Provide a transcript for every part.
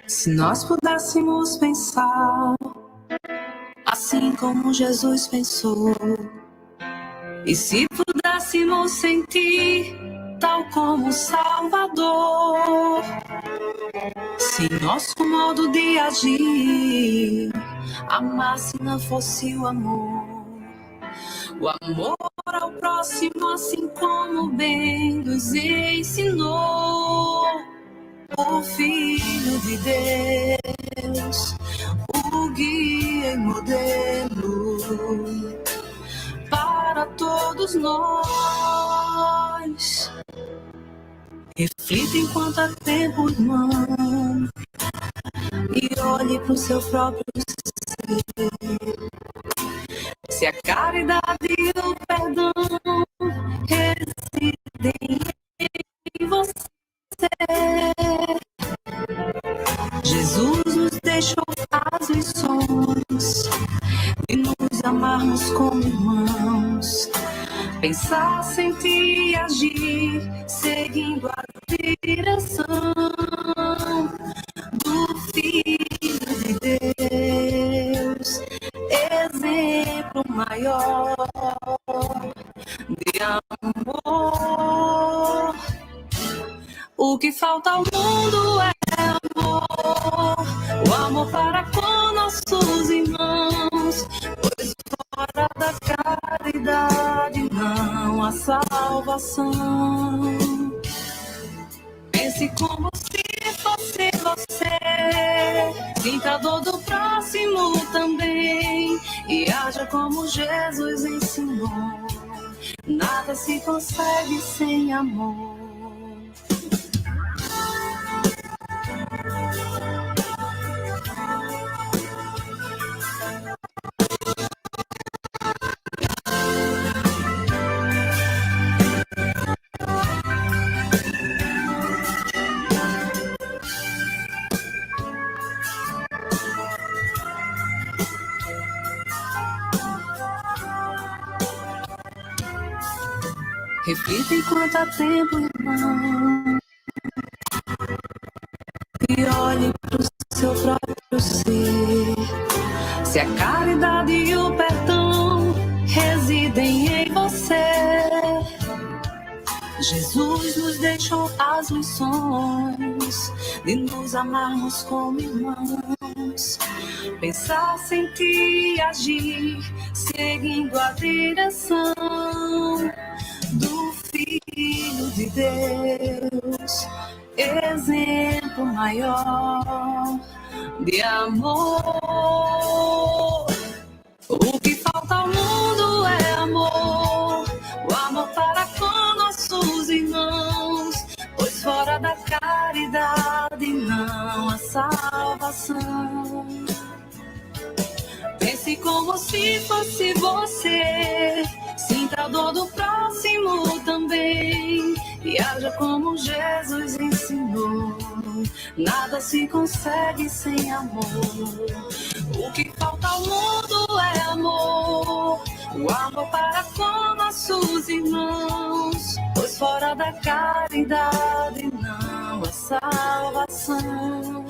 Se nós pudéssemos pensar assim como Jesus pensou, e se pudéssemos sentir tal como o Salvador, se nosso modo de agir amasse não fosse o amor ao próximo, assim como bem nos ensinou o Filho de Deus, o guia e modelo para todos nós. Reflita enquanto há tempo, irmão, e olhe para o seu próprio ser. Se a caridade e o perdão residem em você, Jesus nos deixou as lições e nos amarmos como irmãos. Pensar, sentir e agir, seguindo a direção do Filho de Deus, exemplo maior de amor. O que falta ao mundo é amor, o amor para com nossos irmãos, pois fora da caridade não há salvação. Pense como se fosse você, sinta a dor do próximo também, e haja como Jesus ensinou, nada se consegue sem amor. Reflita enquanto há tempo, irmão, e olhe para o seu próprio ser. Se a caridade e o perdão residem em você, Jesus nos deixou as lições de nos amarmos como irmãos. Pensar, sentir e agir, seguindo a direção do Filho de Deus, exemplo maior de amor. O que falta ao mundo é amor, o amor para com nossos irmãos, pois fora da caridade não há salvação. Pense como se fosse você, sinta a dor do próximo também, e haja como Jesus ensinou, nada se consegue sem amor. O que falta ao mundo é amor, o amor para com nossos irmãos, pois fora da caridade não há salvação.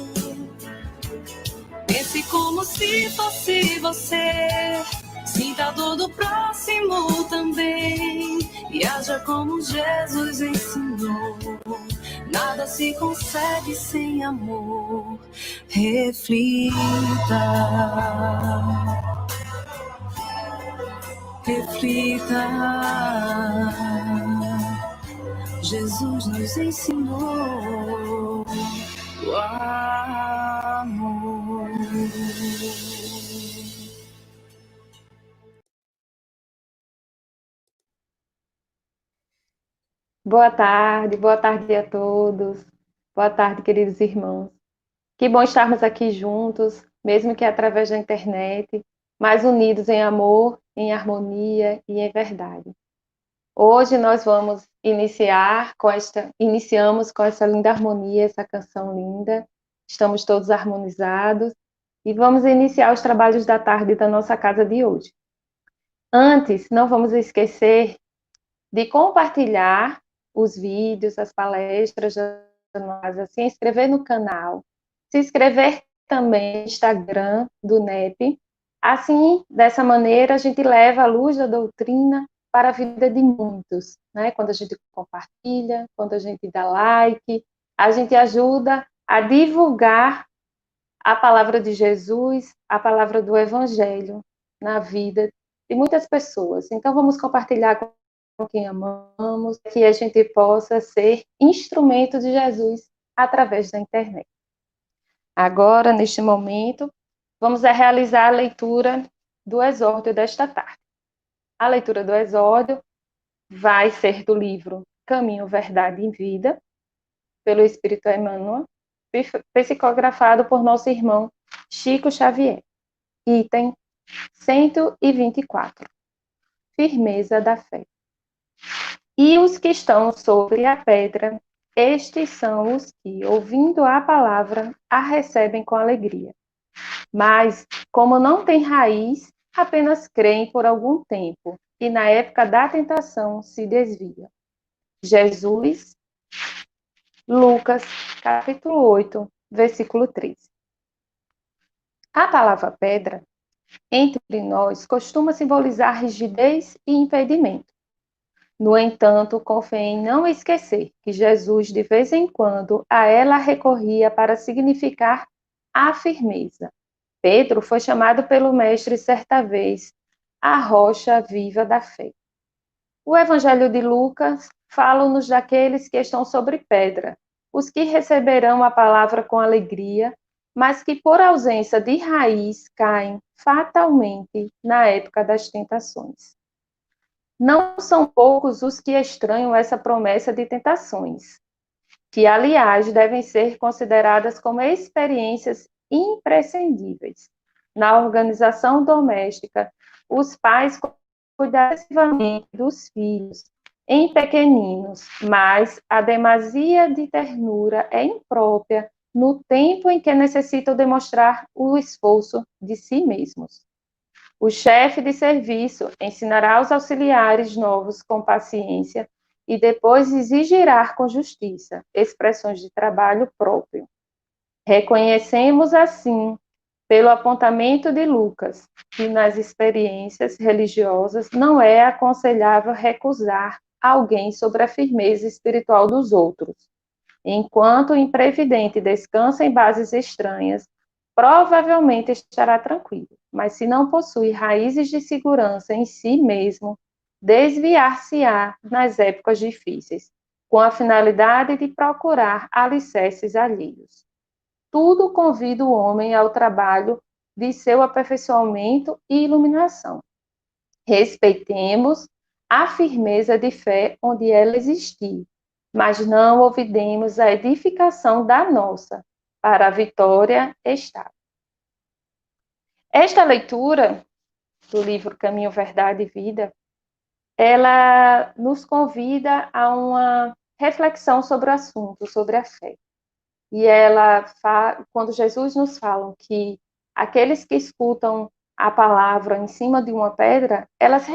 Pense como se fosse você, sinta a dor do próximo também, e haja como Jesus ensinou, nada se consegue sem amor. Reflita, reflita, Jesus nos ensinou o amor. Boa tarde a todos. Boa tarde, queridos irmãos. Que bom estarmos aqui juntos, mesmo que através da internet, mas unidos em amor, em harmonia e em verdade. Hoje nós vamos iniciamos com essa linda harmonia, essa canção linda. Estamos todos harmonizados e vamos iniciar os trabalhos da tarde da nossa casa de hoje. Antes, não vamos esquecer de compartilhar os vídeos, as palestras, se inscrever no canal, se inscrever também no Instagram do NEP. Assim, dessa maneira, a gente leva a luz da doutrina para a vida de muitos, né? Quando a gente compartilha, quando a gente dá like, a gente ajuda a divulgar a palavra de Jesus, a palavra do Evangelho na vida de muitas pessoas. Então, vamos compartilhar com quem amamos, que a gente possa ser instrumento de Jesus através da internet. Agora, neste momento, vamos realizar a leitura do exórdio desta tarde. A leitura do exórdio vai ser do livro Caminho, Verdade e Vida, pelo Espírito Emmanuel, psicografado por nosso irmão Chico Xavier. Item 124. Firmeza da fé. E os que estão sobre a pedra, estes são os que, ouvindo a palavra, a recebem com alegria. Mas, como não têm raiz, apenas creem por algum tempo, e na época da tentação se desviam. Jesus, Lucas, capítulo 8, versículo 13. A palavra pedra, entre nós, costuma simbolizar rigidez e impedimento. No entanto, convém em não esquecer que Jesus, de vez em quando, a ela recorria para significar a firmeza. Pedro foi chamado pelo Mestre certa vez a rocha viva da fé. O Evangelho de Lucas fala-nos daqueles que estão sobre pedra, os que receberão a palavra com alegria, mas que por ausência de raiz caem fatalmente na época das tentações. Não são poucos os que estranham essa promessa de tentações, que, aliás, devem ser consideradas como experiências imprescindíveis. Na organização doméstica, os pais cuidam excessivamente dos filhos em pequeninos, mas a demasia de ternura é imprópria no tempo em que necessitam demonstrar o esforço de si mesmos. O chefe de serviço ensinará aos auxiliares novos com paciência e depois exigirá com justiça expressões de trabalho próprio. Reconhecemos, assim, pelo apontamento de Lucas, que nas experiências religiosas não é aconselhável recusar alguém sobre a firmeza espiritual dos outros. Enquanto o imprevidente descansa em bases estranhas, provavelmente estará tranquilo, mas se não possui raízes de segurança em si mesmo, desviar-se-á nas épocas difíceis, com a finalidade de procurar alicerces alheios. Tudo convida o homem ao trabalho de seu aperfeiçoamento e iluminação. Respeitemos a firmeza de fé onde ela existir, mas não olvidemos a edificação da nossa, para a vitória estável. Esta leitura do livro Caminho, Verdade e Vida, ela nos convida a uma reflexão sobre o assunto, sobre a fé. E quando Jesus nos fala que aqueles que escutam a palavra em cima de uma pedra, eles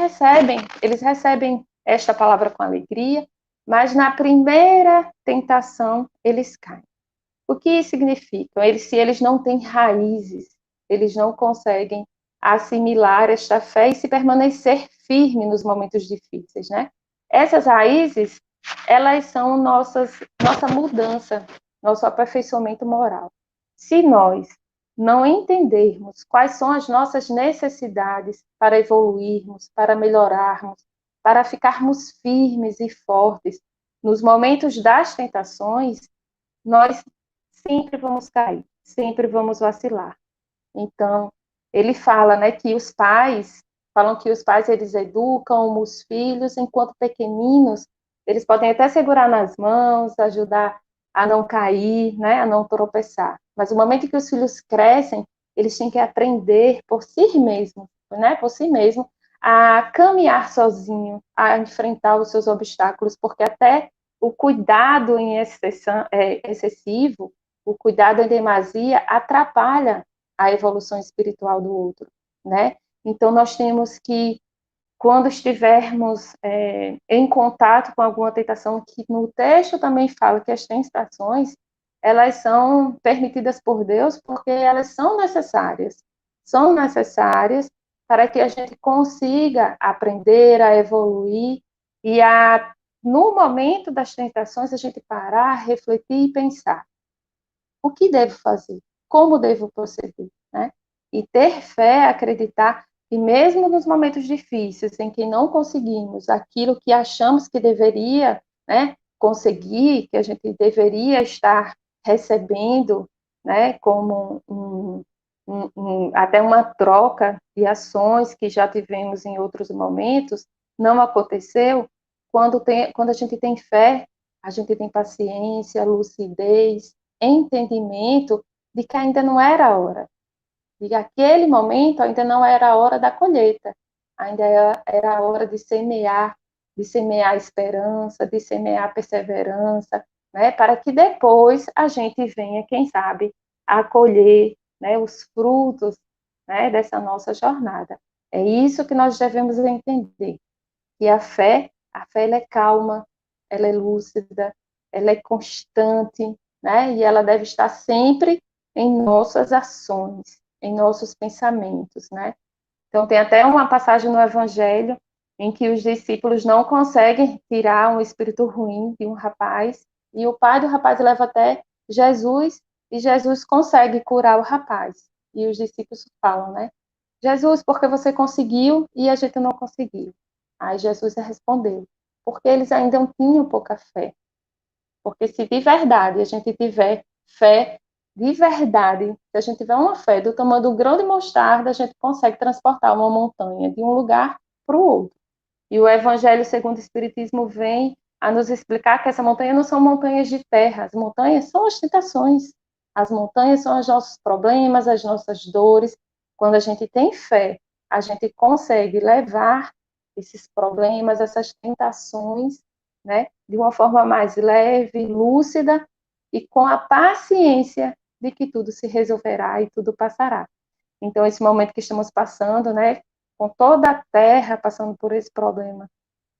recebem esta palavra com alegria, mas na primeira tentação eles caem. O que significa? Se eles não têm raízes, eles não conseguem assimilar esta fé e se permanecer firme nos momentos difíceis, né? Essas raízes, elas são nossa mudança, nosso aperfeiçoamento moral. Se nós não entendermos quais são as nossas necessidades para evoluirmos, para melhorarmos, para ficarmos firmes e fortes nos momentos das tentações, nós sempre vamos cair, sempre vamos vacilar. Então, ele fala, né, que os pais eles educam os filhos enquanto pequeninos, eles podem até segurar nas mãos, ajudar a não cair, né, a não tropeçar. Mas no momento que os filhos crescem, eles têm que aprender por si mesmo, né, a caminhar sozinho, a enfrentar os seus obstáculos, porque até o cuidado excessivo, o cuidado em demasia atrapalha a evolução espiritual do outro, né? Então, nós temos que, quando estivermos em contato com alguma tentação, que no texto também fala que as tentações, elas são permitidas por Deus porque elas são necessárias para que a gente consiga aprender a evoluir e no momento das tentações, a gente parar, refletir e pensar: o que devo fazer? Como devo proceder? Né? E ter fé, acreditar que mesmo nos momentos difíceis, em que não conseguimos aquilo que achamos que deveria, né, conseguir, que a gente deveria estar recebendo, né, como até uma troca de ações que já tivemos em outros momentos, não aconteceu. Quando a gente tem fé, a gente tem paciência, lucidez, entendimento de que ainda não era a hora. De que aquele momento ainda não era a hora da colheita. Ainda era a hora de semear esperança, de semear perseverança, né, para que depois a gente venha, quem sabe, a colher, né, os frutos, né, dessa nossa jornada. É isso que nós devemos entender, que ela é calma, ela é lúcida, ela é constante, né, e ela deve estar sempre em nossas ações, em nossos pensamentos, né. Então, tem até uma passagem no Evangelho em que os discípulos não conseguem tirar um espírito ruim de um rapaz, e o pai do rapaz leva até Jesus, e Jesus consegue curar o rapaz. E os discípulos falam, né? Jesus, por que você conseguiu e a gente não conseguiu? Aí Jesus respondeu, porque eles ainda não tinham pouca fé. Porque se de verdade a gente tiver fé, de verdade, se a gente tiver uma fé do tamanho do grão de mostarda, a gente consegue transportar uma montanha de um lugar para o outro. E o Evangelho segundo o Espiritismo vem a nos explicar que essa montanha não são montanhas de terra, as montanhas são as tentações, as montanhas são os nossos problemas, as nossas dores. Quando a gente tem fé, a gente consegue levar esses problemas, essas tentações, né, de uma forma mais leve, lúcida e com a paciência de que tudo se resolverá e tudo passará. Então, esse momento que estamos passando, né, com toda a Terra passando por esse problema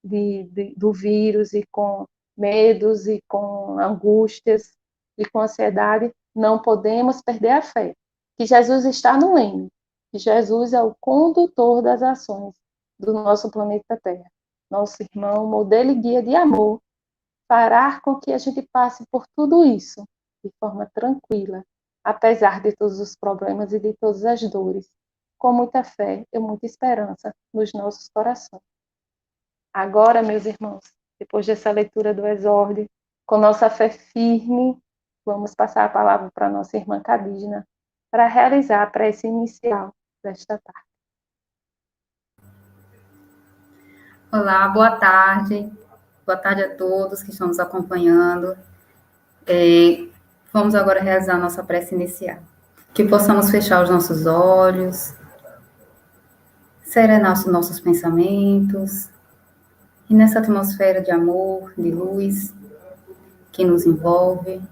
do vírus e com medos e com angústias e com ansiedade, não podemos perder a fé, que Jesus está no leme, que Jesus é o condutor das ações do nosso planeta Terra. Nosso irmão, modelo e guia de amor, fará com que a gente passe por tudo isso de forma tranquila, apesar de todos os problemas e de todas as dores, com muita fé e muita esperança nos nossos corações. Agora, meus irmãos, depois dessa leitura do exórdio, com nossa fé firme, vamos passar a palavra para a nossa irmã Cadígena, para realizar a prece inicial desta tarde. Olá, boa tarde. Boa tarde a todos que estão nos acompanhando. Vamos agora realizar a nossa prece inicial. Que possamos fechar os nossos olhos, serenar os nossos pensamentos, e nessa atmosfera de amor, de luz, que nos envolve,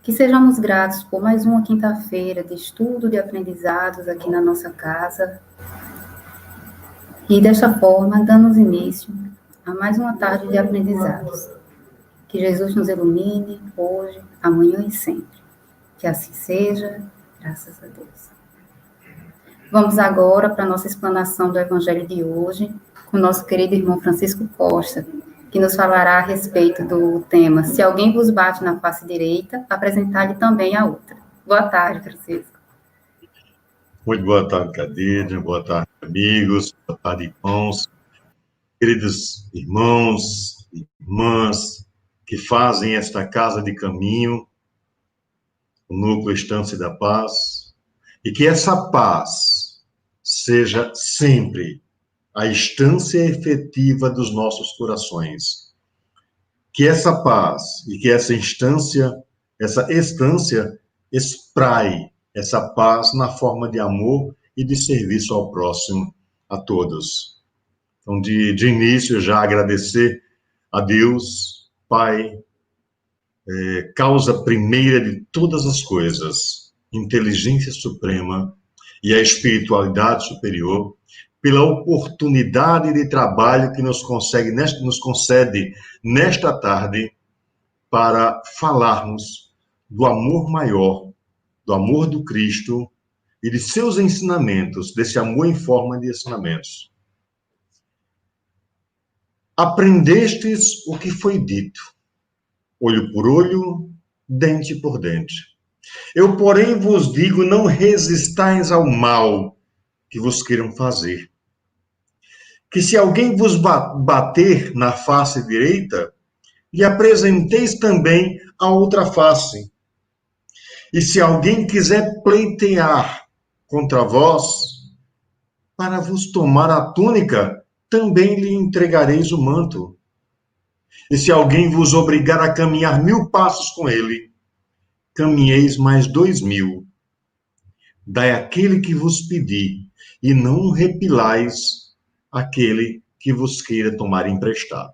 que sejamos gratos por mais uma quinta-feira de estudo, de aprendizados aqui na nossa casa, e desta forma, damos início a mais uma tarde de aprendizados. Que Jesus nos ilumine hoje, amanhã e sempre. Que assim seja, graças a Deus. Vamos agora para a nossa explanação do Evangelho de hoje, com o nosso querido irmão Francisco Costa, que nos falará a respeito do tema Se alguém vos bate na face direita, apresentar-lhe também a outra. Boa tarde, Francisco. Muito boa tarde, Cadídia. Boa tarde, amigos. Boa tarde, irmãos. Queridos irmãos e irmãs que fazem esta casa de caminho, o Núcleo Estância da Paz, e que essa paz seja sempre a estância efetiva dos nossos corações. Que essa paz e que essa estância espraie essa paz na forma de amor e de serviço ao próximo, a todos. Então, de início, já agradecer a Deus, Pai, causa primeira de todas as coisas, inteligência suprema e a espiritualidade superior, pela oportunidade de trabalho que nos concede nesta tarde para falarmos do amor maior, do amor do Cristo e de seus ensinamentos, desse amor em forma de ensinamentos. Aprendestes o que foi dito, olho por olho, dente por dente. Eu, porém, vos digo, não resistais ao mal que vos queiram fazer. Que se alguém vos bater na face direita, lhe apresenteis também a outra face. E se alguém quiser pleitear contra vós, para vos tomar a túnica, também lhe entregareis o manto. E se alguém vos obrigar a caminhar 1000 passos com ele, caminheis mais 2000. Dai aquele que vos pedir, e não repilais aquele que vos queira tomar emprestado.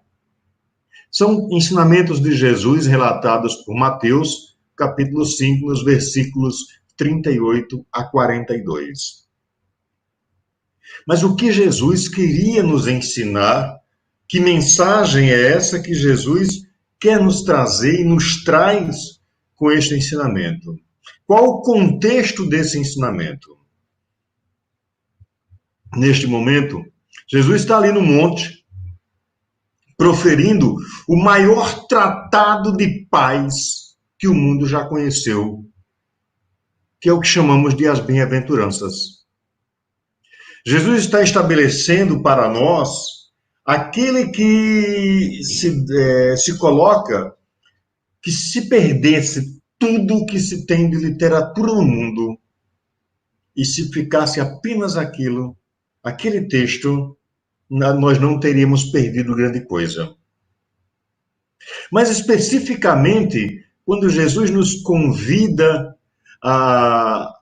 São ensinamentos de Jesus relatados por Mateus, capítulo 5, nos versículos 38 a 42. Mas o que Jesus queria nos ensinar? Que mensagem é essa que Jesus quer nos trazer e nos traz com este ensinamento? Qual o contexto desse ensinamento? Neste momento, Jesus está ali no monte, proferindo o maior tratado de paz que o mundo já conheceu, que é o que chamamos de as bem-aventuranças. Jesus está estabelecendo para nós aquele que se coloca, que se perdesse tudo o que se tem de literatura no mundo e se ficasse apenas aquele texto, nós não teríamos perdido grande coisa. Mas especificamente, quando Jesus nos convida a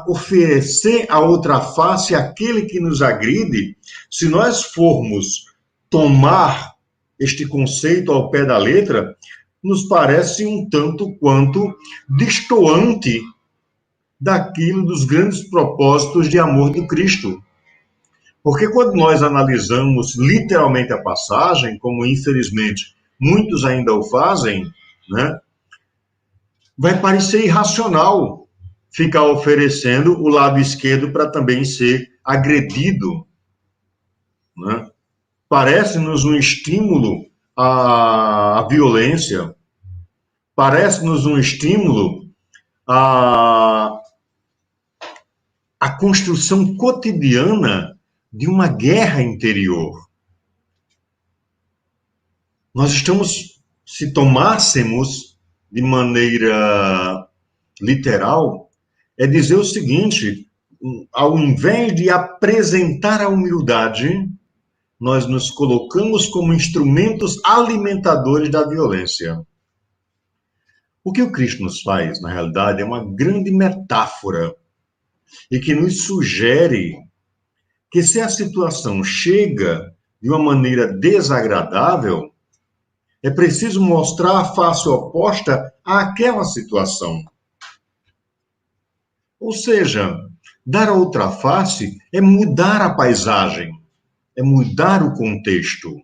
oferecer a outra face àquele que nos agride, se nós formos tomar este conceito ao pé da letra, nos parece um tanto quanto destoante daquilo dos grandes propósitos de amor do Cristo. Porque quando nós analisamos literalmente a passagem, como infelizmente muitos ainda o fazem, né, vai parecer irracional ficar oferecendo o lado esquerdo para também ser agredido, né? Parece-nos um estímulo à violência, parece-nos um estímulo à construção cotidiana de uma guerra interior. Nós estamos, se tomássemos de maneira literal, é dizer o seguinte: ao invés de apresentar a humildade, nós nos colocamos como instrumentos alimentadores da violência. O que o Cristo nos faz, na realidade, é uma grande metáfora e que nos sugere que se a situação chega de uma maneira desagradável, é preciso mostrar a face oposta àquela situação. Ou seja, dar a outra face é mudar a paisagem, é mudar o contexto.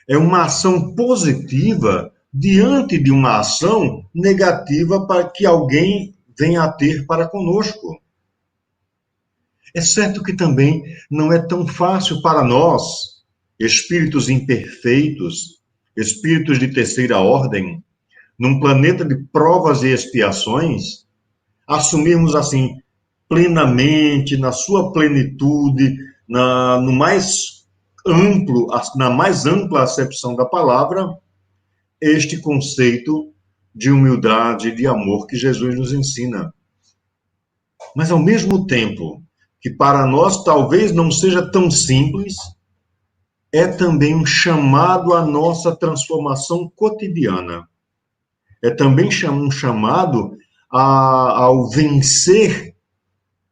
É uma ação positiva diante de uma ação negativa para que alguém venha a ter para conosco. É certo que também não é tão fácil para nós, espíritos imperfeitos, espíritos de terceira ordem, num planeta de provas e expiações, assumirmos assim, plenamente, na sua plenitude, na mais ampla acepção da palavra, este conceito de humildade e de amor que Jesus nos ensina. Mas, ao mesmo tempo que para nós talvez não seja tão simples, é também um chamado à nossa transformação cotidiana. É também um chamado ao vencer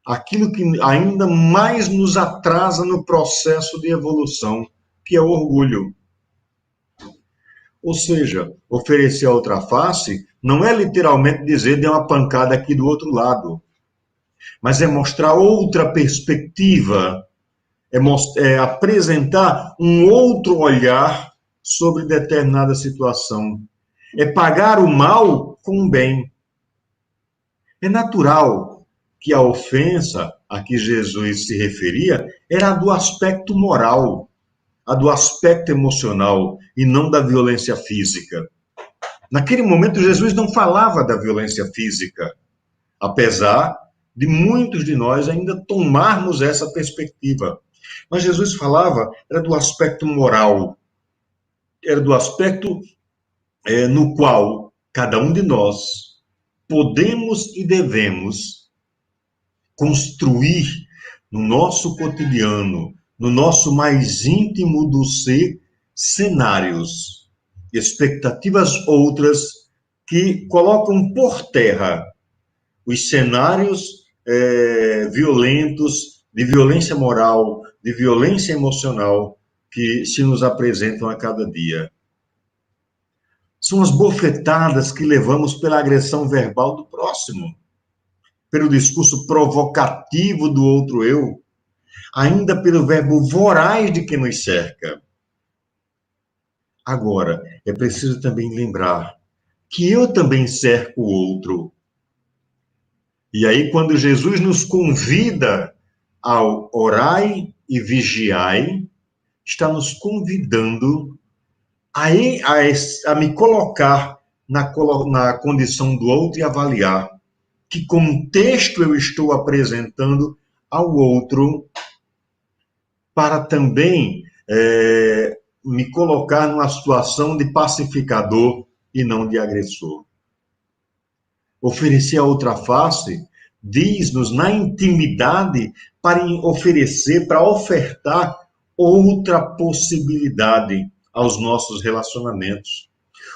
aquilo que ainda mais nos atrasa no processo de evolução, que é o orgulho. Ou seja, oferecer a outra face não é literalmente dizer dê uma pancada aqui do outro lado, mas é mostrar outra perspectiva, é apresentar um outro olhar sobre determinada situação. É pagar o mal com o bem. É natural que a ofensa a que Jesus se referia era do aspecto moral, a do aspecto emocional e não da violência física. Naquele momento, Jesus não falava da violência física, apesar de muitos de nós ainda tomarmos essa perspectiva. Mas Jesus falava, era do aspecto moral, era do aspecto no qual cada um de nós podemos e devemos construir no nosso cotidiano, no nosso mais íntimo do ser, cenários, expectativas outras que colocam por terra os cenários violentos, de violência moral, de violência emocional que se nos apresentam a cada dia. São as bofetadas que levamos pela agressão verbal do próximo, pelo discurso provocativo do outro eu, ainda pelo verbo voraz de quem nos cerca. Agora, é preciso também lembrar que eu também cerco o outro. E aí, quando Jesus nos convida ao orai e vigiai, está nos convidando a me colocar na condição do outro e avaliar que contexto eu estou apresentando ao outro para também me colocar numa situação de pacificador e não de agressor. Oferecer a outra face diz-nos na intimidade para oferecer, para ofertar outra possibilidade aos nossos relacionamentos.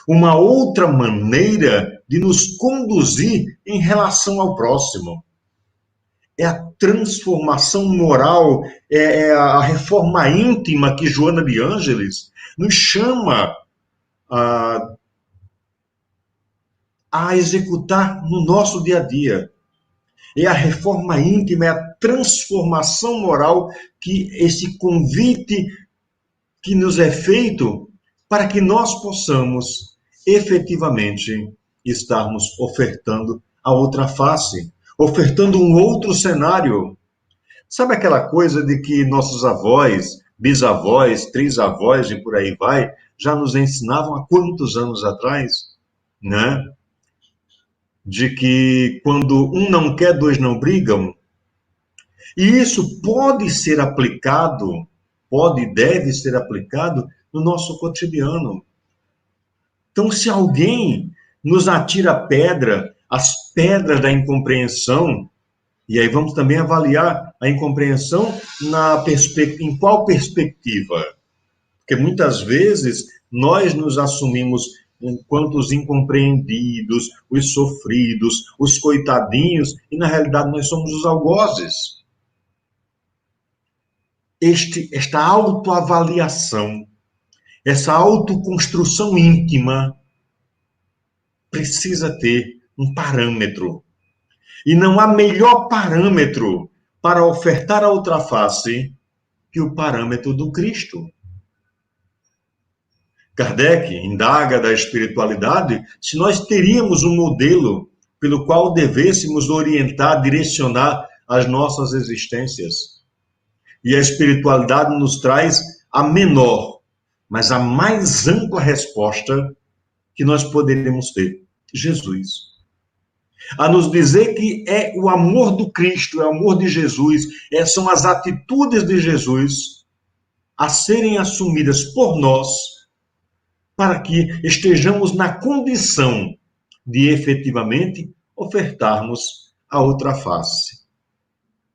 Uma outra maneira de nos conduzir em relação ao próximo. É a transformação moral, é a reforma íntima que Joana de Ângeles nos chama a executar no nosso dia a dia. É a reforma íntima, é a transformação moral, que esse convite que nos é feito para que nós possamos efetivamente estarmos ofertando a outra face, ofertando um outro cenário. Sabe aquela coisa de que nossos avós, bisavós, trisavós e por aí vai, já nos ensinavam há quantos anos atrás, né? De que quando um não quer, dois não brigam. E isso pode ser aplicado, pode e deve ser aplicado no nosso cotidiano. Então, se alguém nos atira pedra, as pedras da incompreensão, e aí vamos também avaliar a incompreensão em qual perspectiva? Porque muitas vezes nós nos assumimos enquanto os incompreendidos, os sofridos, os coitadinhos, e na realidade nós somos os algozes. Esta autoavaliação, essa autoconstrução íntima, precisa ter um parâmetro. E não há melhor parâmetro para ofertar a outra face que o parâmetro do Cristo. Kardec indaga da espiritualidade se nós teríamos um modelo pelo qual devêssemos orientar, direcionar as nossas existências. E a espiritualidade nos traz a menor, mas a mais ampla resposta que nós poderíamos ter: Jesus. A nos dizer que é o amor do Cristo, é o amor de Jesus, são as atitudes de Jesus a serem assumidas por nós, para que estejamos na condição de efetivamente ofertarmos a outra face.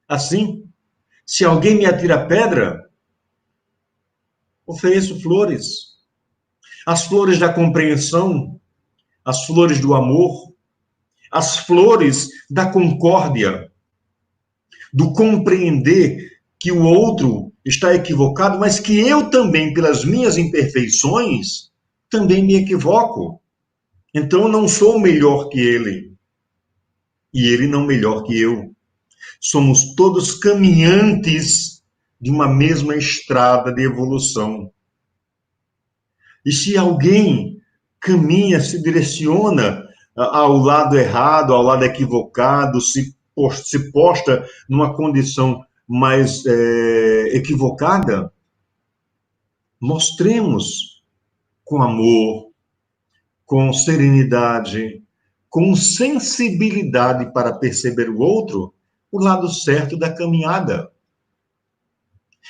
Assim, se alguém me atira pedra, ofereço flores. As flores da compreensão, as flores do amor, as flores da concórdia, do compreender que o outro está equivocado, mas que eu também, pelas minhas imperfeições, também me equivoco. Então eu não sou melhor que ele, e ele não melhor que eu. Somos todos caminhantes de uma mesma estrada de evolução. E se alguém caminha, se direciona ao lado errado, ao lado equivocado, se posta numa condição mais equivocada, mostremos com amor, com serenidade, com sensibilidade para perceber o outro, o lado certo da caminhada.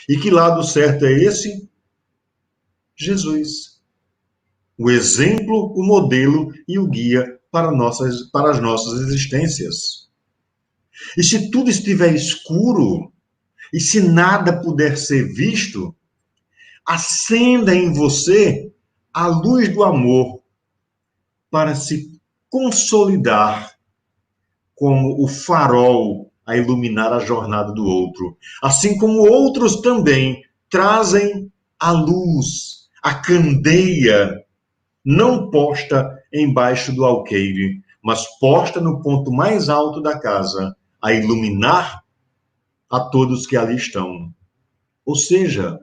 E que lado certo é esse? Jesus. O exemplo, o modelo e o guia para as nossas existências. E se tudo estiver escuro, e se nada puder ser visto, acenda em você a luz do amor para se consolidar como o farol a iluminar a jornada do outro. Assim como outros também trazem a luz, a candeia, não posta embaixo do alqueire, mas posta no ponto mais alto da casa, a iluminar a todos que ali estão. Ou seja,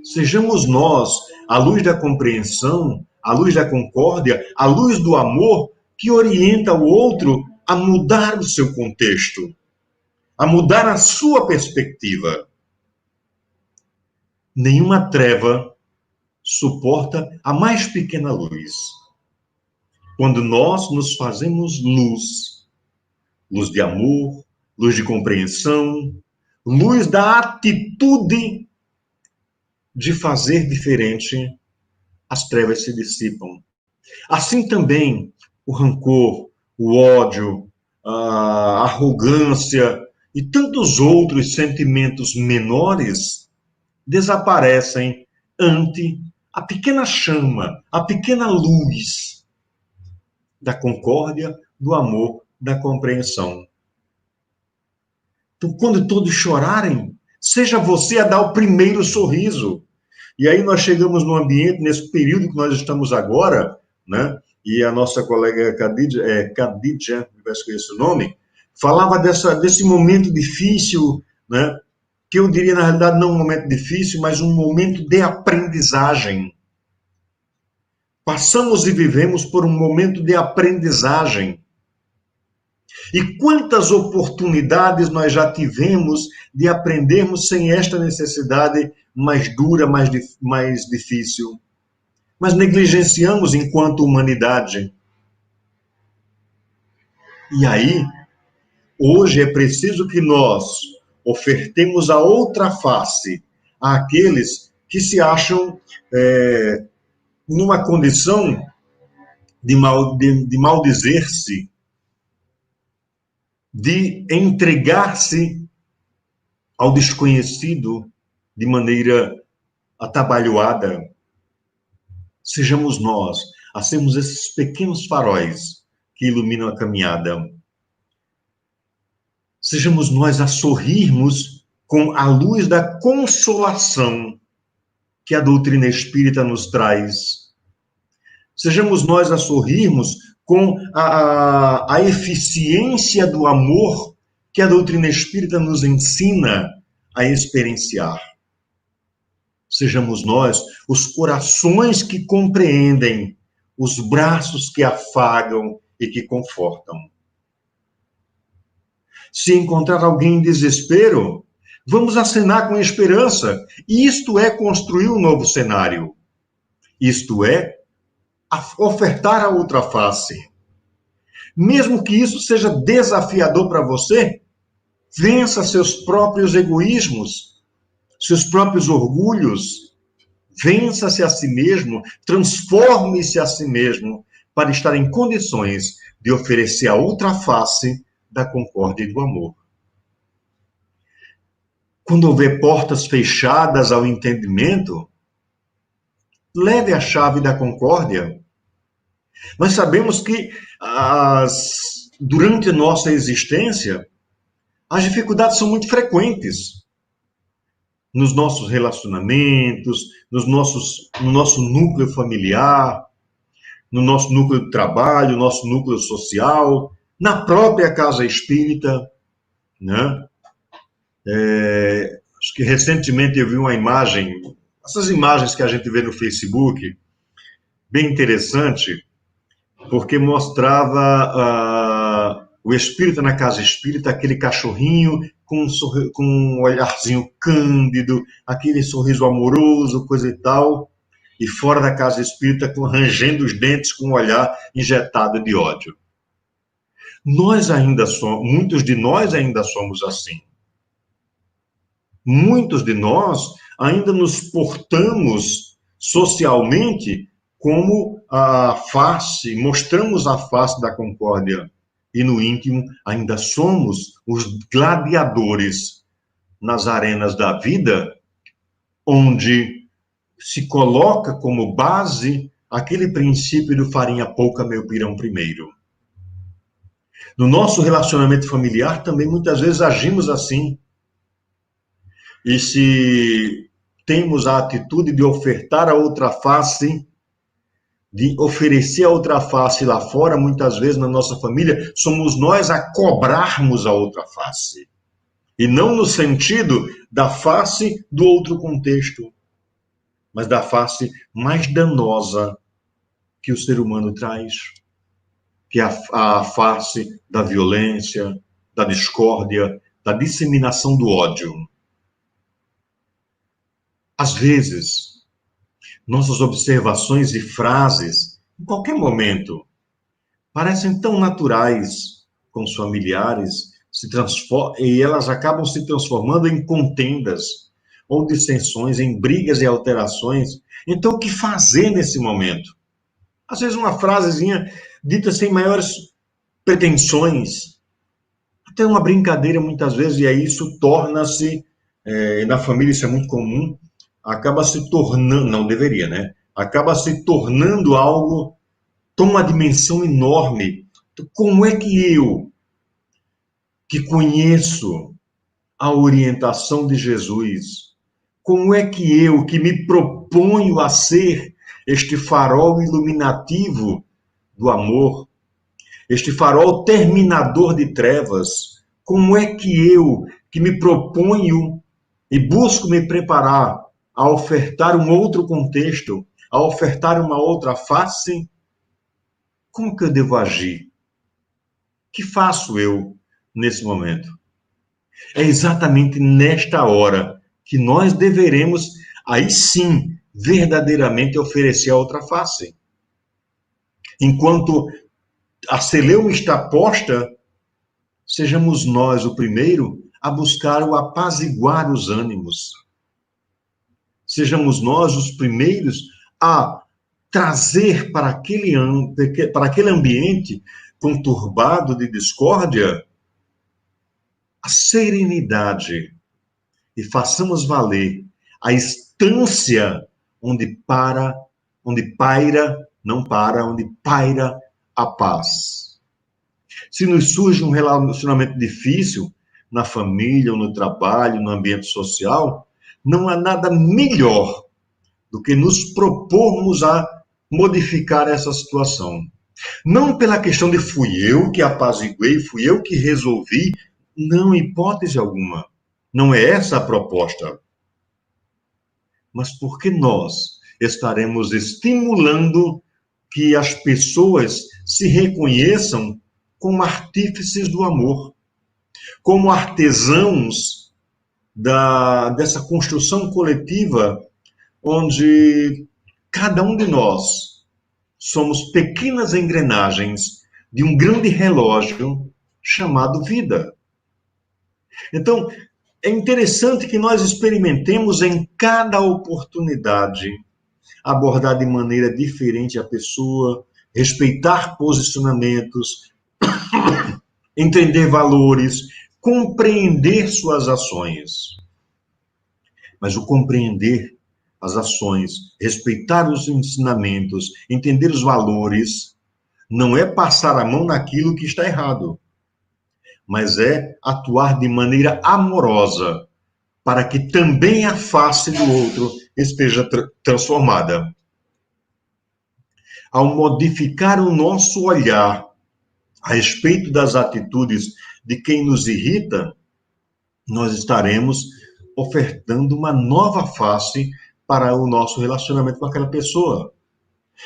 sejamos nós a luz da compreensão, a luz da concórdia, a luz do amor que orienta o outro a mudar o seu contexto, a mudar a sua perspectiva. Nenhuma treva suporta a mais pequena luz. Quando nós nos fazemos luz, luz de amor, luz de compreensão, luz da atitude de fazer diferente, as trevas se dissipam. Assim também o rancor, o ódio, a arrogância e tantos outros sentimentos menores desaparecem ante a pequena chama, a pequena luz da concórdia, do amor, da compreensão. Então, quando todos chorarem, seja você a dar o primeiro sorriso. E aí nós chegamos no ambiente, nesse período que nós estamos agora, né? E a nossa colega Khadija, me parece que é esse o nome, falava desse momento difícil, né? Que eu diria, na realidade, não um momento difícil, mas um momento de aprendizagem. Passamos e vivemos por um momento de aprendizagem. E quantas oportunidades nós já tivemos de aprendermos sem esta necessidade mais dura, mais difícil. Mas negligenciamos enquanto humanidade. E aí, hoje é preciso que nós ofertemos a outra face àqueles que se acham numa condição de maldizer-se, de entregar-se ao desconhecido de maneira atabalhoada. Sejamos nós a sermos esses pequenos faróis que iluminam a caminhada. Sejamos nós a sorrirmos com a luz da consolação que a doutrina espírita nos traz. Sejamos nós a sorrirmos com a eficiência do amor que a doutrina espírita nos ensina a experienciar. Sejamos nós os corações que compreendem, os braços que afagam e que confortam. Se encontrar alguém em desespero, vamos acenar com esperança. Isto é construir um novo cenário. Isto é ofertar a outra face. Mesmo que isso seja desafiador para você, vença seus próprios egoísmos, seus próprios orgulhos, vença-se a si mesmo, transforme-se a si mesmo para estar em condições de oferecer a outra face da concórdia e do amor. Quando houver portas fechadas ao entendimento, leve a chave da concórdia. Nós sabemos que durante a nossa existência, as dificuldades são muito frequentes. Nos nossos relacionamentos, no nosso núcleo familiar. no nosso núcleo de trabalho, nosso núcleo social, na própria casa espírita, né? Acho que recentemente eu vi uma imagem, essas imagens que a gente vê no Facebook, bem interessante, porque mostrava o espírita na casa espírita, aquele cachorrinho com um olharzinho cândido, aquele sorriso amoroso, coisa e tal, e fora da casa espírita, rangendo os dentes com um olhar injetado de ódio. Muitos de nós ainda somos assim. Muitos de nós ainda nos portamos socialmente como a face, mostramos a face da concórdia. E no íntimo ainda somos os gladiadores nas arenas da vida, onde se coloca como base aquele princípio do farinha pouca, meu pirão primeiro. No nosso relacionamento familiar também muitas vezes agimos assim. E se temos a atitude de ofertar a outra face, de oferecer a outra face lá fora, muitas vezes na nossa família, somos nós a cobrarmos a outra face. E não no sentido da face do outro contexto, mas da face mais danosa que o ser humano traz, que é a face da violência, da discórdia, da disseminação do ódio. Às vezes, nossas observações e frases, em qualquer momento, parecem tão naturais com os familiares, e elas acabam se transformando em contendas ou dissensões, em brigas e alterações. Então, o que fazer nesse momento? Às vezes, uma frasezinha dita sem maiores pretensões, até uma brincadeira muitas vezes, e aí isso torna-se, na família isso é muito comum, acaba se tornando, não deveria, né? Acaba se tornando algo, toma uma dimensão enorme. Como é que eu, que conheço a orientação de Jesus, como é que eu, que me proponho a ser este farol iluminativo do amor, este farol terminador de trevas, como é que eu, que me proponho e busco me preparar a ofertar um outro contexto, a ofertar uma outra face, como que eu devo agir? O que faço eu nesse momento? É exatamente nesta hora que nós deveremos, aí sim, verdadeiramente oferecer a outra face. Enquanto a celeuma está posta, sejamos nós o primeiro a buscar o apaziguar os ânimos. Sejamos nós os primeiros a trazer para aquele ambiente conturbado de discórdia a serenidade e façamos valer a estância onde paira a paz. Se nos surge um relacionamento difícil na família, ou no trabalho, no ambiente social, não há nada melhor do que nos propormos a modificar essa situação. Não pela questão de fui eu que apaziguei, fui eu que resolvi, não, hipótese alguma. Não é essa a proposta. Mas porque nós estaremos estimulando que as pessoas se reconheçam como artífices do amor, como artesãos dessa construção coletiva, onde cada um de nós somos pequenas engrenagens de um grande relógio chamado vida. Então, é interessante que nós experimentemos em cada oportunidade abordar de maneira diferente a pessoa, respeitar posicionamentos, entender valores, compreender suas ações. Mas o compreender as ações, respeitar os ensinamentos, entender os valores, não é passar a mão naquilo que está errado, mas é atuar de maneira amorosa, para que também a face do outro esteja transformada. ao modificar o nosso olhar a respeito das atitudes de quem nos irrita, nós estaremos ofertando uma nova face para o nosso relacionamento com aquela pessoa.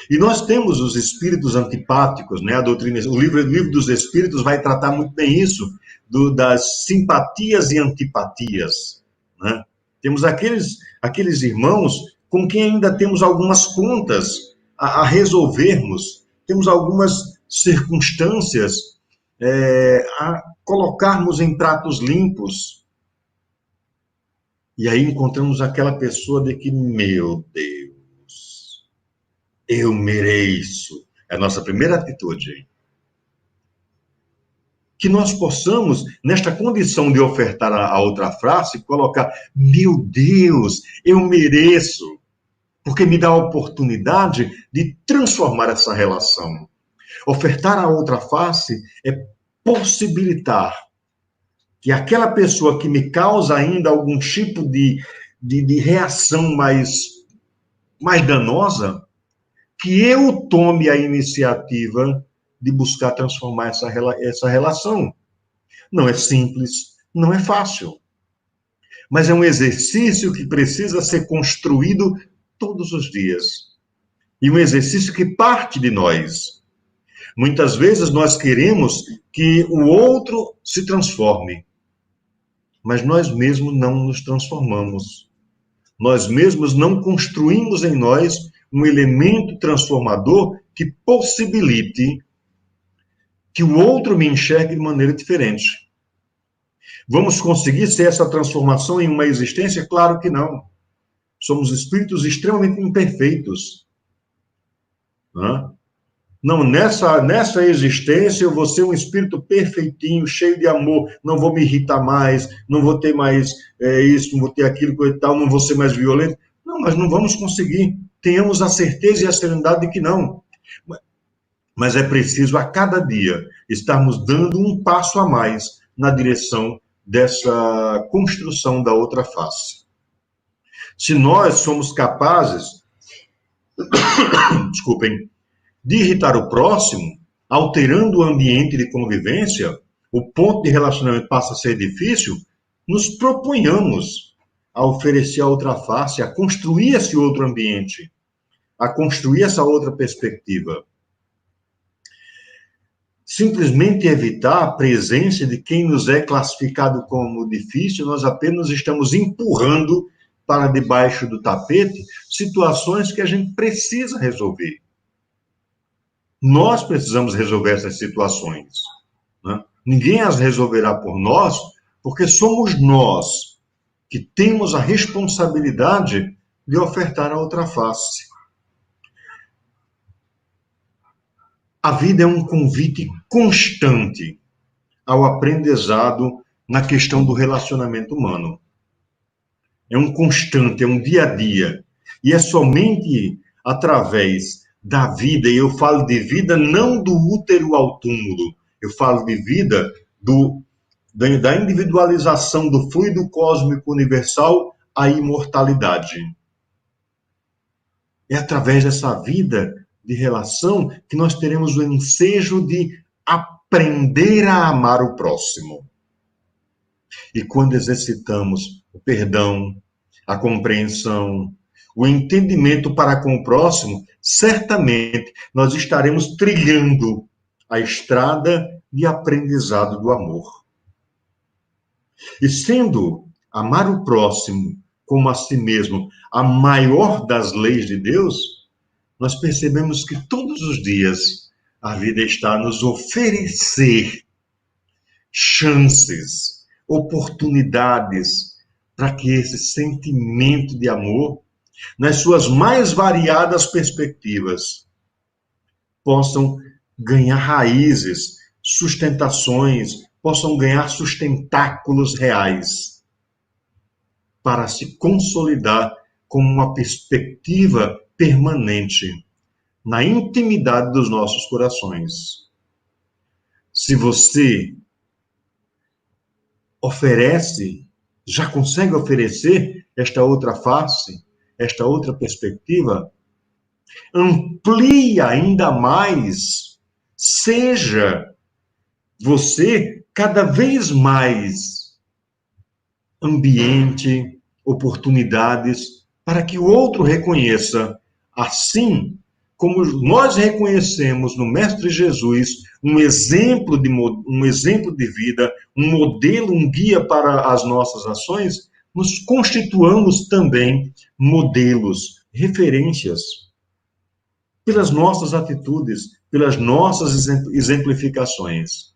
E nós temos os espíritos antipáticos, né? A doutrina, o livro dos Espíritos vai tratar muito bem isso, das simpatias e antipatias, né? Temos aqueles irmãos com quem ainda temos algumas contas a resolvermos, temos algumas circunstâncias a colocarmos em pratos limpos. E aí encontramos aquela pessoa de que, meu Deus, eu mereço. É a nossa primeira atitude. Que nós possamos, nesta condição de ofertar a outra face, colocar, meu Deus, eu mereço, porque me dá a oportunidade de transformar essa relação. Ofertar a outra face é possibilitar que aquela pessoa que me causa ainda algum tipo de reação mais danosa, que eu tome a iniciativa de buscar transformar essa relação. Não é simples, não é fácil. Mas é um exercício que precisa ser construído todos os dias. E um exercício que parte de nós. Muitas vezes nós queremos que o outro se transforme, mas nós mesmos não nos transformamos. Nós mesmos não construímos em nós um elemento transformador que possibilite que o outro me enxergue de maneira diferente. Vamos conseguir ser essa transformação em uma existência? Claro que não. Somos espíritos extremamente imperfeitos. Não, nessa existência eu vou ser um espírito perfeitinho, cheio de amor, não vou me irritar mais, não vou ter mais isso, não vou ter aquilo e tal, não vou ser mais violento. Não, mas não vamos conseguir. Tenhamos a certeza e a serenidade de que não. Mas é preciso, a cada dia, estarmos dando um passo a mais na direção dessa construção da outra face. Se nós somos capazes, desculpem, de irritar o próximo, alterando o ambiente de convivência, o ponto de relacionamento passa a ser difícil, nos proponhamos a oferecer a outra face, a construir esse outro ambiente, a construir essa outra perspectiva. Simplesmente evitar a presença de quem nos é classificado como difícil, nós apenas estamos empurrando para debaixo do tapete situações que a gente precisa resolver. Nós precisamos resolver essas situações, né? Ninguém as resolverá por nós, porque somos nós que temos a responsabilidade de ofertar a outra face. A vida é um convite constante ao aprendizado na questão do relacionamento humano. É um constante, é um dia a dia. E é somente através da vida, e eu falo de vida não do útero ao túmulo, eu falo de vida da individualização do fluido cósmico universal à imortalidade. É através dessa vida de relação que nós teremos o ensejo de aprender a amar o próximo. E quando exercitamos o perdão, a compreensão, o entendimento para com o próximo, certamente nós estaremos trilhando a estrada de aprendizado do amor. E sendo amar o próximo como a si mesmo a maior das leis de Deus, nós percebemos que todos os dias a vida está a nos oferecer chances, oportunidades para que esse sentimento de amor, nas suas mais variadas perspectivas, possam ganhar raízes, sustentações, possam ganhar sustentáculos reais, para se consolidar como uma perspectiva permanente na intimidade dos nossos corações. Se você oferece, já consegue oferecer esta outra face, esta outra perspectiva, Amplie ainda mais. Seja você cada vez mais ambiente, oportunidades, para que o outro reconheça, assim como nós reconhecemos no Mestre Jesus um exemplo de vida, um modelo, um guia para as nossas ações, nos constituamos também modelos, referências, pelas nossas atitudes, pelas nossas exemplificações.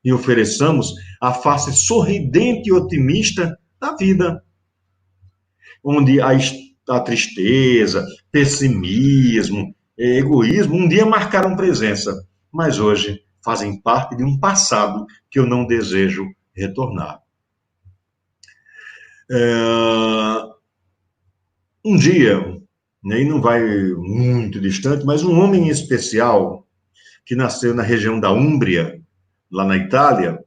E ofereçamos a face sorridente e otimista da vida, onde a tristeza, pessimismo, egoísmo, um dia marcaram presença, mas hoje fazem parte de um passado que eu não desejo retornar. Um dia, e não vai muito distante, mas um homem especial que nasceu na região da Úmbria, lá na Itália,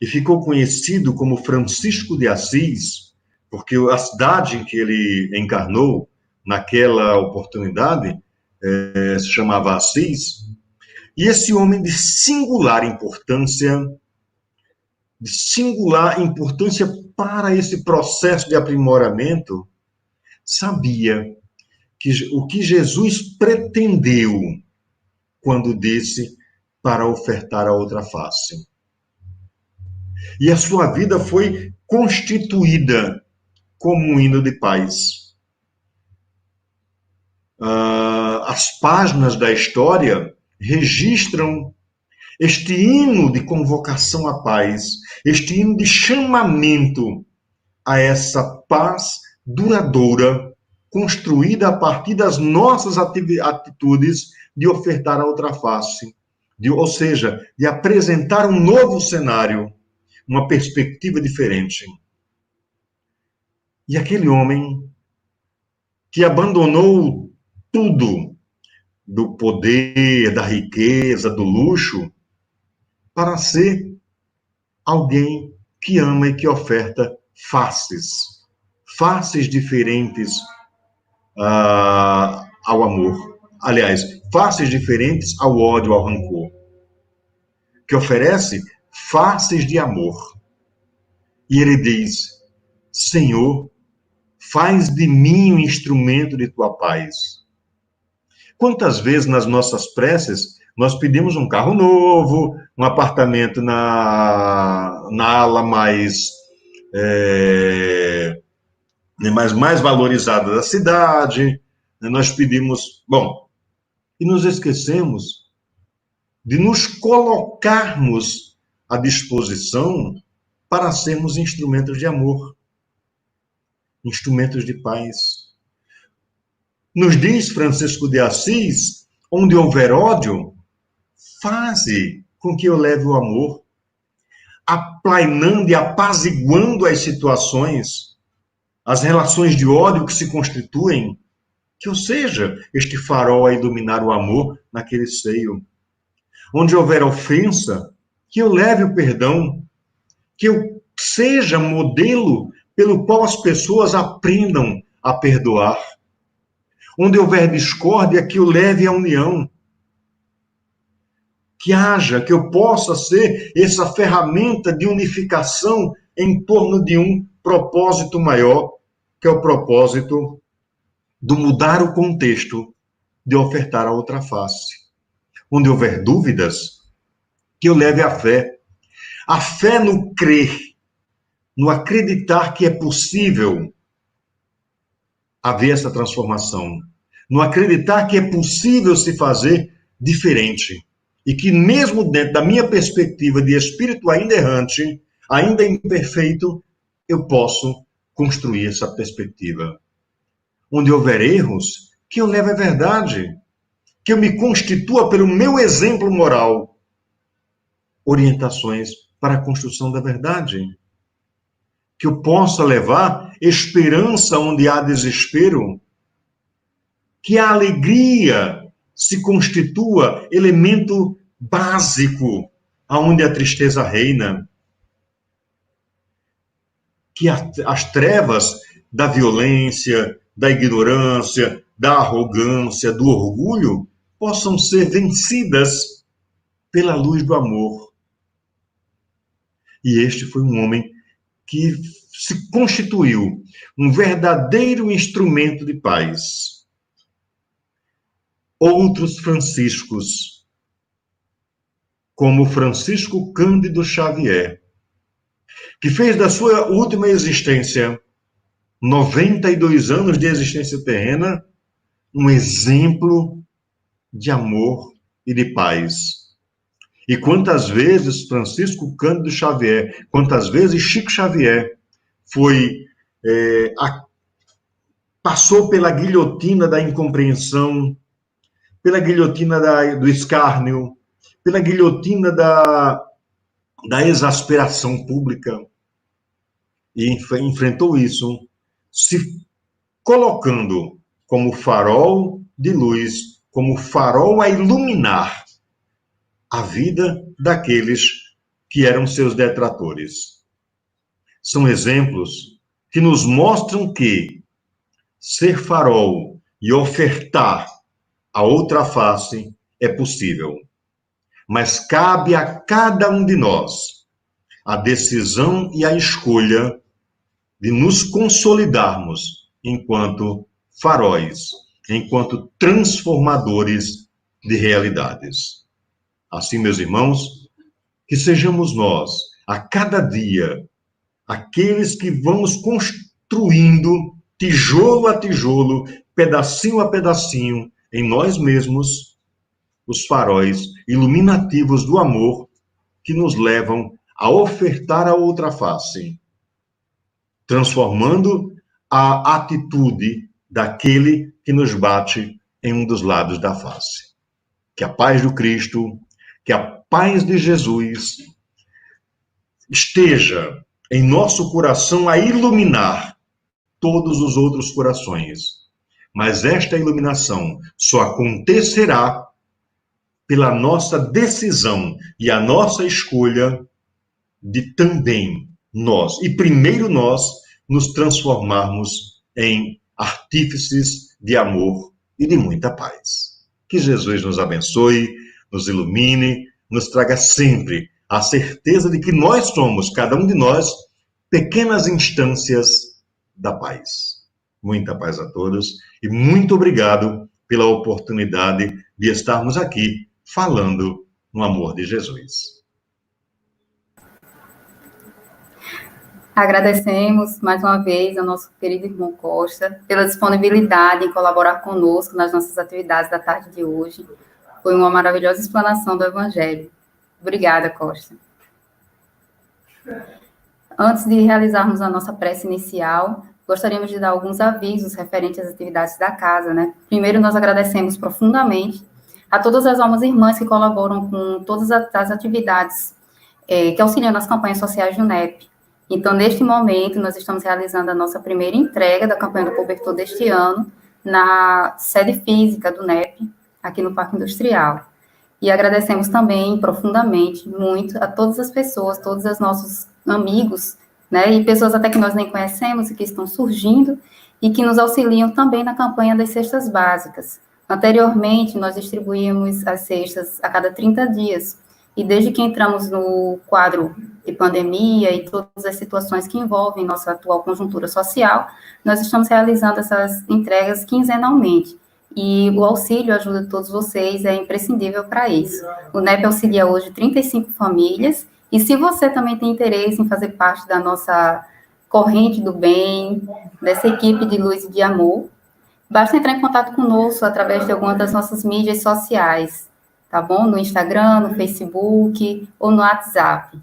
e ficou conhecido como Francisco de Assis, porque a cidade em que ele encarnou naquela oportunidade se chamava Assis. E esse homem de singular importância para esse processo de aprimoramento, sabia que o que Jesus pretendeu quando disse para ofertar a outra face. E a sua vida foi constituída como um hino de paz. As páginas da história registram este hino de convocação à paz, este hino de chamamento a essa paz duradoura, construída a partir das nossas atitudes de ofertar a outra face, ou seja, de apresentar um novo cenário, uma perspectiva diferente. E aquele homem que abandonou tudo, do poder, da riqueza, do luxo, para ser alguém que ama e que oferta faces diferentes ao amor. Aliás, faces diferentes ao ódio, ao rancor. Que oferece faces de amor. E ele diz: Senhor, faz de mim um instrumento de tua paz. Quantas vezes nas nossas preces nós pedimos um carro novo, um apartamento na ala mais valorizada da cidade, nós pedimos, e nos esquecemos de nos colocarmos à disposição para sermos instrumentos de amor, instrumentos de paz. Nos diz Francisco de Assis, onde houver ódio, faze com que eu leve o amor, aplainando e apaziguando as situações, as relações de ódio que se constituem, que eu seja este farol a iluminar o amor naquele seio. Onde houver ofensa, que eu leve o perdão, que eu seja modelo pelo qual as pessoas aprendam a perdoar. Onde houver discórdia, que eu leve a união. Que eu possa ser essa ferramenta de unificação em torno de um propósito maior, que é o propósito de mudar o contexto, de ofertar a outra face. Onde houver dúvidas, que eu leve a fé. A fé no crer, no acreditar que é possível haver essa transformação. No acreditar que é possível se fazer diferente. E que mesmo dentro da minha perspectiva de espírito ainda errante, ainda imperfeito, eu posso construir essa perspectiva. Onde houver erros, que eu leve a verdade. Que eu me constitua pelo meu exemplo moral. Orientações para a construção da verdade. Que eu possa levar esperança onde há desespero. Que a alegria se constitua elemento básico aonde a tristeza reina. Que as trevas da violência, da ignorância, da arrogância, do orgulho, possam ser vencidas pela luz do amor. E este foi um homem que se constituiu um verdadeiro instrumento de paz. Outros Franciscos, como Francisco Cândido Xavier, que fez da sua última existência, 92 anos de existência terrena, um exemplo de amor e de paz. E quantas vezes Francisco Cândido Xavier, quantas vezes Chico Xavier passou pela guilhotina da incompreensão, pela guilhotina do escárnio, pela guilhotina da exasperação pública, e enfrentou isso, se colocando como farol de luz, como farol a iluminar a vida daqueles que eram seus detratores. São exemplos que nos mostram que ser farol e ofertar a outra face é possível. Mas cabe a cada um de nós a decisão e a escolha de nos consolidarmos enquanto faróis, enquanto transformadores de realidades. Assim, meus irmãos, que sejamos nós, a cada dia, aqueles que vamos construindo, tijolo a tijolo, pedacinho a pedacinho, em nós mesmos, os faróis iluminativos do amor que nos levam a ofertar a outra face, transformando a atitude daquele que nos bate em um dos lados da face. Que a paz do Cristo, que a paz de Jesus esteja em nosso coração a iluminar todos os outros corações. Mas esta iluminação só acontecerá pela nossa decisão e a nossa escolha de também nós, e primeiro nós, nos transformarmos em artífices de amor e de muita paz. Que Jesus nos abençoe, nos ilumine, nos traga sempre a certeza de que nós somos, cada um de nós, pequenas instâncias da paz. Muita paz a todos e muito obrigado pela oportunidade de estarmos aqui falando no amor de Jesus. Agradecemos mais uma vez ao nosso querido irmão Costa pela disponibilidade em colaborar conosco nas nossas atividades da tarde de hoje. Foi uma maravilhosa explanação do Evangelho. Obrigada, Costa. Antes de realizarmos a nossa prece inicial, gostaríamos de dar alguns avisos referentes às atividades da casa, né? Primeiro, nós agradecemos profundamente a todas as almas irmãs que colaboram com todas as atividades que auxiliam nas campanhas sociais do NEP. Então, neste momento, nós estamos realizando a nossa primeira entrega da campanha do cobertor deste ano na sede física do NEP, aqui no Parque Industrial. E agradecemos também profundamente, muito, a todas as pessoas, todos os nossos amigos, né, e pessoas até que nós nem conhecemos e que estão surgindo e que nos auxiliam também na campanha das cestas básicas. Anteriormente, nós distribuímos as cestas a cada 30 dias, e desde que entramos no quadro de pandemia e todas as situações que envolvem nossa atual conjuntura social, nós estamos realizando essas entregas quinzenalmente. E o auxílio, a ajuda de todos vocês é imprescindível para isso. O NEP auxilia hoje 35 famílias, e se você também tem interesse em fazer parte da nossa corrente do bem, dessa equipe de luz e de amor, basta entrar em contato conosco através de alguma das nossas mídias sociais, tá bom? No Instagram, no Facebook ou no WhatsApp.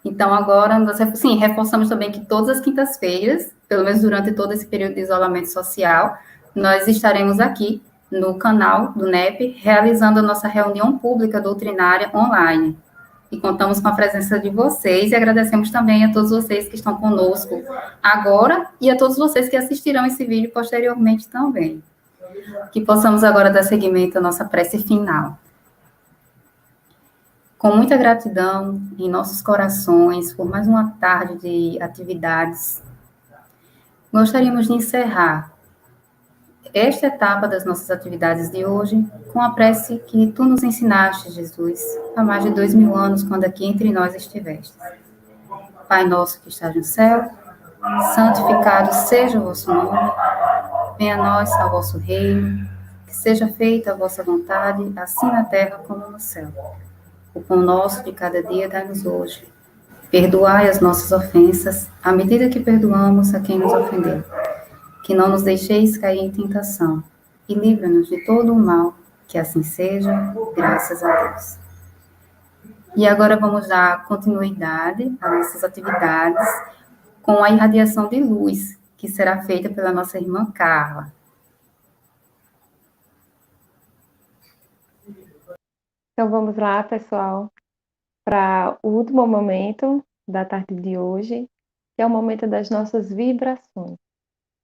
Então, agora, nós reforçamos também que todas as quintas-feiras, pelo menos durante todo esse período de isolamento social, nós estaremos aqui no canal do NEP, realizando a nossa reunião pública doutrinária online. E contamos com a presença de vocês e agradecemos também a todos vocês que estão conosco agora e a todos vocês que assistirão esse vídeo posteriormente também. Que possamos agora dar seguimento à nossa prece final. Com muita gratidão em nossos corações por mais uma tarde de atividades, gostaríamos de encerrar esta etapa das nossas atividades de hoje com a prece que tu nos ensinaste, Jesus, há mais de 2000 anos, quando aqui entre nós estiveste. Pai nosso que estás no céu, santificado seja o vosso nome, venha a nós o vosso reino, que seja feita a vossa vontade, assim na terra como no céu. O pão nosso de cada dia dá-nos hoje. Perdoai as nossas ofensas, à medida que perdoamos a quem nos ofendeu. Que não nos deixeis cair em tentação, e livra-nos de todo o mal, que assim seja, graças a Deus. E agora vamos dar continuidade às nossas atividades com a irradiação de luz, que será feita pela nossa irmã Carla. Então vamos lá, pessoal, para o último momento da tarde de hoje, que é o momento das nossas vibrações.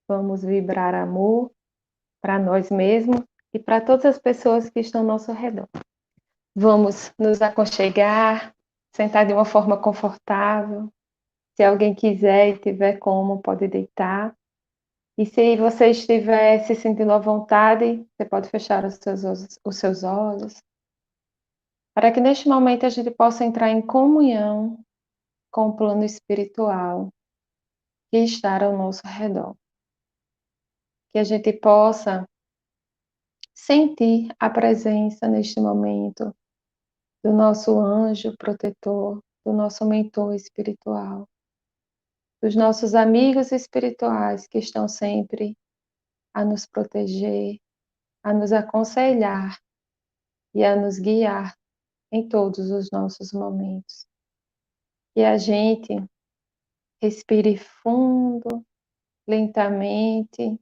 Vamos vibrar amor para nós mesmos e para todas as pessoas que estão ao nosso redor. Vamos nos aconchegar, sentar de uma forma confortável. Se alguém quiser e tiver como, pode deitar. E se você estiver se sentindo à vontade, você pode fechar os seus olhos, para que neste momento a gente possa entrar em comunhão com o plano espiritual que está ao nosso redor. Que a gente possa sentir a presença neste momento do nosso anjo protetor, do nosso mentor espiritual, dos nossos amigos espirituais que estão sempre a nos proteger, a nos aconselhar e a nos guiar em todos os nossos momentos. Que a gente respire fundo, lentamente,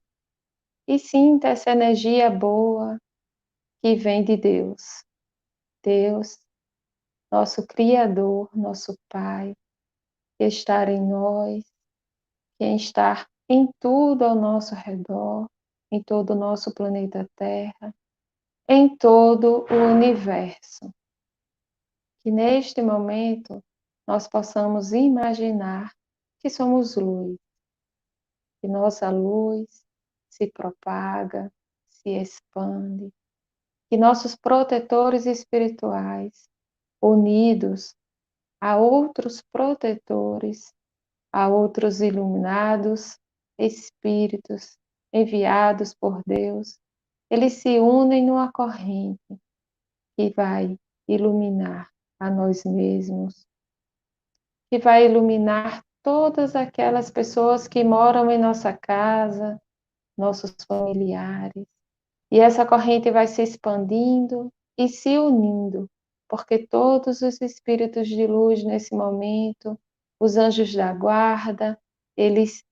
e sinta essa energia boa que vem de Deus. Deus, nosso Criador, nosso Pai, que está em nós, que está em tudo ao nosso redor, em todo o nosso planeta Terra, em todo o universo. Que neste momento nós possamos imaginar que somos luz, que nossa luz se propaga, se expande, que nossos protetores espirituais, unidos a outros protetores, a outros iluminados espíritos enviados por Deus, eles se unem numa corrente que vai iluminar a nós mesmos, que vai iluminar todas aquelas pessoas que moram em nossa casa, nossos familiares. E essa corrente vai se expandindo e se unindo, porque todos os espíritos de luz nesse momento, os anjos da guarda, eles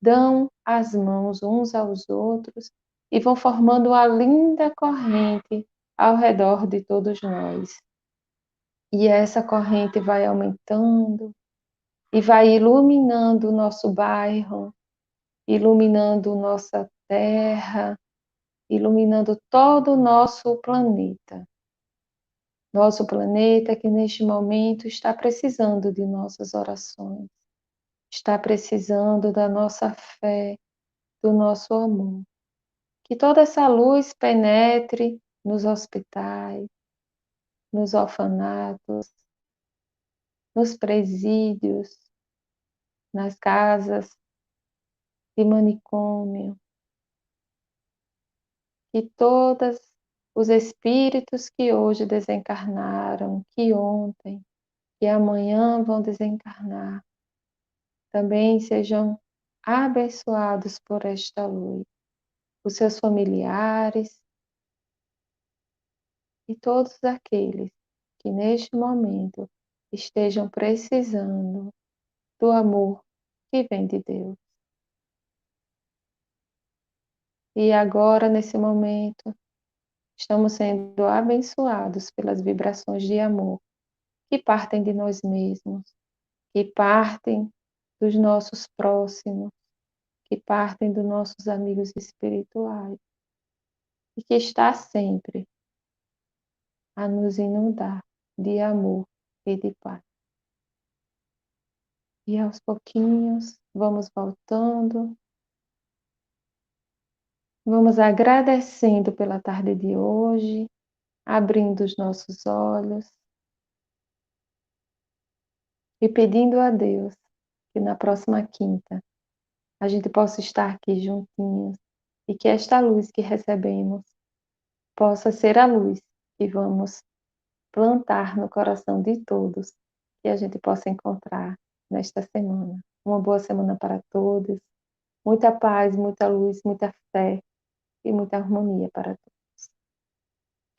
dão as mãos uns aos outros e vão formando uma linda corrente ao redor de todos nós. E essa corrente vai aumentando e vai iluminando o nosso bairro, iluminando nossa terra, iluminando todo o nosso planeta. Nosso planeta que neste momento está precisando de nossas orações, está precisando da nossa fé, do nosso amor. Que toda essa luz penetre nos hospitais, nos orfanatos, nos presídios, nas casas de manicômio, que todos os espíritos que hoje desencarnaram, que ontem, que amanhã vão desencarnar, também sejam abençoados por esta luz, os seus familiares e todos aqueles que neste momento estejam precisando do amor que vem de Deus. E agora, nesse momento, estamos sendo abençoados pelas vibrações de amor que partem de nós mesmos, que partem dos nossos próximos, que partem dos nossos amigos espirituais e que está sempre a nos inundar de amor e de paz. E aos pouquinhos vamos voltando Vamos agradecendo pela tarde de hoje, abrindo os nossos olhos e pedindo a Deus que na próxima quinta a gente possa estar aqui juntinhos e que esta luz que recebemos possa ser a luz que vamos plantar no coração de todos, que a gente possa encontrar nesta semana. Uma boa semana para todos, muita paz, muita luz, muita fé e muita harmonia para todos.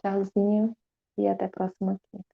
Tchauzinho e até a próxima quinta.